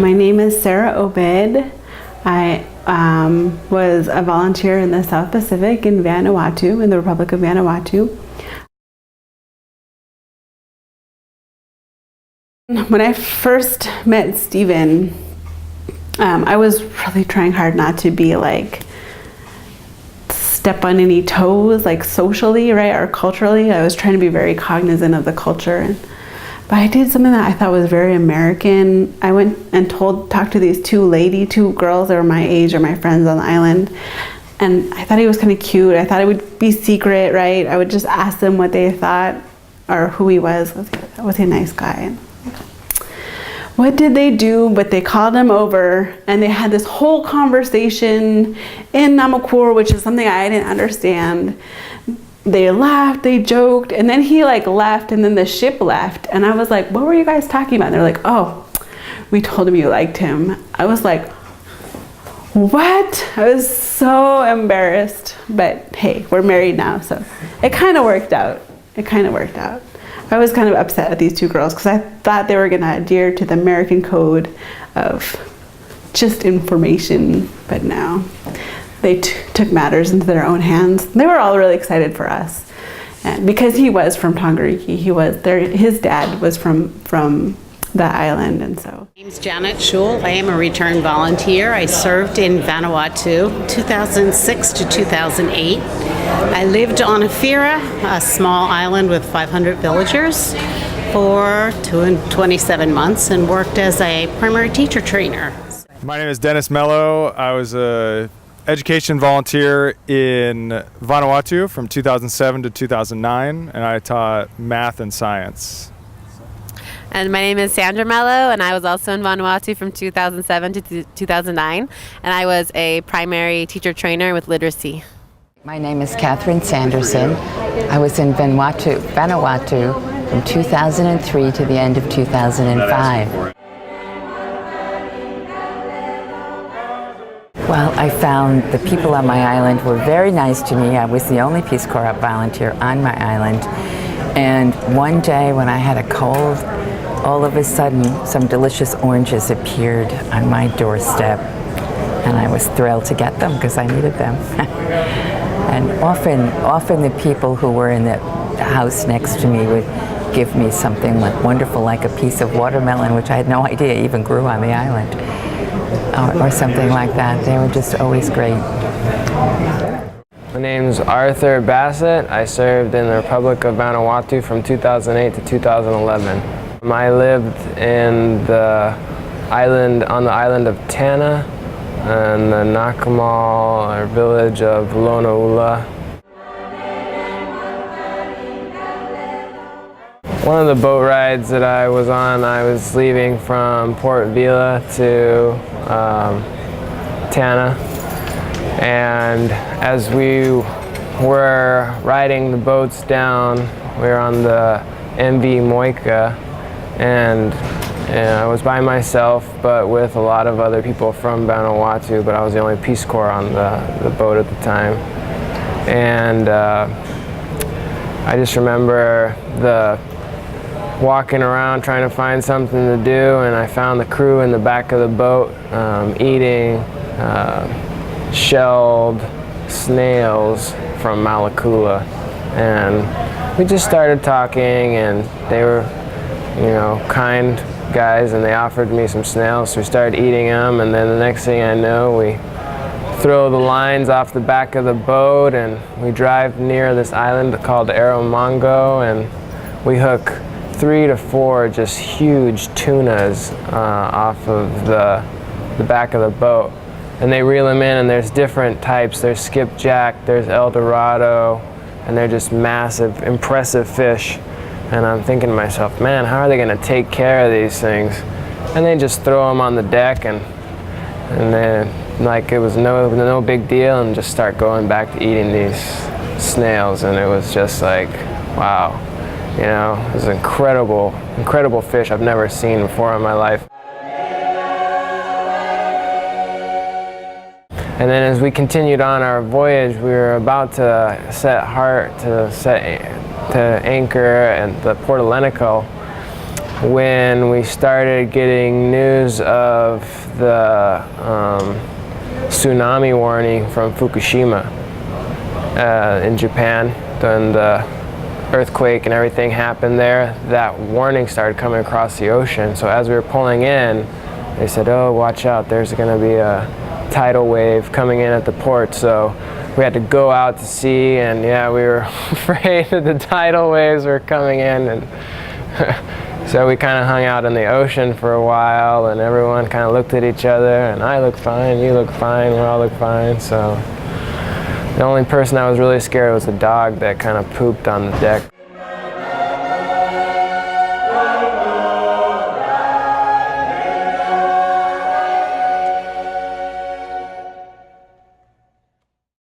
My name is Sarah Obed. I was a volunteer in the South Pacific in Vanuatu, in the Republic of Vanuatu. When I first met Stephen, I was really trying hard not to be like step on any toes, like socially, right, or culturally. I was trying to be very cognizant of the culture. But I did something that I thought was very American. I went and talked to these two girls that were my age or my friends on the island. And I thought he was kind of cute. I thought it would be secret, right? I would just ask them what they thought or who he was. Was he a nice guy? What did they do? But they called him over and they had this whole conversation in Namakur, which is something I didn't understand. They laughed, they joked, and then he like left, and then the ship left. And I was like, what were you guys talking about? And they're like, oh, we told him you liked him. I was like, what? I was so embarrassed. But hey, we're married now, so it kind of worked out. I was kind of upset at these two girls because I thought they were going to adhere to the American code of just information, but no. They took matters into their own hands. They were all really excited for us, and because he was from Tongariki, his dad was from that island, and so. My name's Janet Schuhi. I am a returned volunteer. I served in Vanuatu 2006 to 2008. I lived on Afira, a small island with 500 villagers, for 27 months and worked as a primary teacher trainer. My name is Mello. I was a education volunteer in Vanuatu from 2007 to 2009, and I taught math and science. And my name is Sandra Mello, and I was also in Vanuatu from 2007 to 2009, and I was a primary teacher trainer with literacy. My name is Catherine Sanderson. I was in Vanuatu from 2003 to the end of 2005. Well, I found the people on my island were very nice to me. I was the only Peace Corps volunteer on my island. And one day when I had a cold, all of a sudden some delicious oranges appeared on my doorstep. And I was thrilled to get them because I needed them. And often the people who were in the house next to me would give me something like wonderful, like a piece of watermelon, which I had no idea even grew on the island. Or something like that. They were just always great. My name's Arthur Bassett. I served in the Republic of Vanuatu from 2008 to 2011. I lived in on the island of Tana and the Nakamal, or village of Lonaula. One of the boat rides that I was on, I was leaving from Port Vila to Tana, and as we were riding the boats down, we were on the MV Moika, and I was by myself but with a lot of other people from Vanuatu, but I was the only Peace Corps on the boat at the time. And I just remember walking around trying to find something to do, and I found the crew in the back of the boat eating shelled snails from Malakula. And we just started talking, and they were, kind guys, and they offered me some snails, so we started eating them, and then the next thing I know, we throw the lines off the back of the boat, and we drive near this island called Aramongo, and we hook 3 to 4 just huge tunas off of the back of the boat. And they reel them in, and there's different types. There's skipjack, there's El Dorado, and they're just massive, impressive fish. And I'm thinking to myself, man, how are they gonna take care of these things? And they just throw them on the deck, and then like it was no big deal, and just start going back to eating these snails. And it was just like, wow. It was an incredible fish I've never seen before in my life. And then as we continued on our voyage, we were about to set anchor at the Port of Lenico, when we started getting news of the tsunami warning from Fukushima in Japan. When the earthquake and everything happened there, that warning started coming across the ocean. So as we were pulling in, they said, oh, watch out, there's going to be a tidal wave coming in at the port. So we had to go out to sea, and yeah, we were afraid that the tidal waves were coming in. And so we kind of hung out in the ocean for a while, and everyone kind of looked at each other, and I look fine, you look fine, we all look fine. So the only person I was really scared was the dog that kind of pooped on the deck.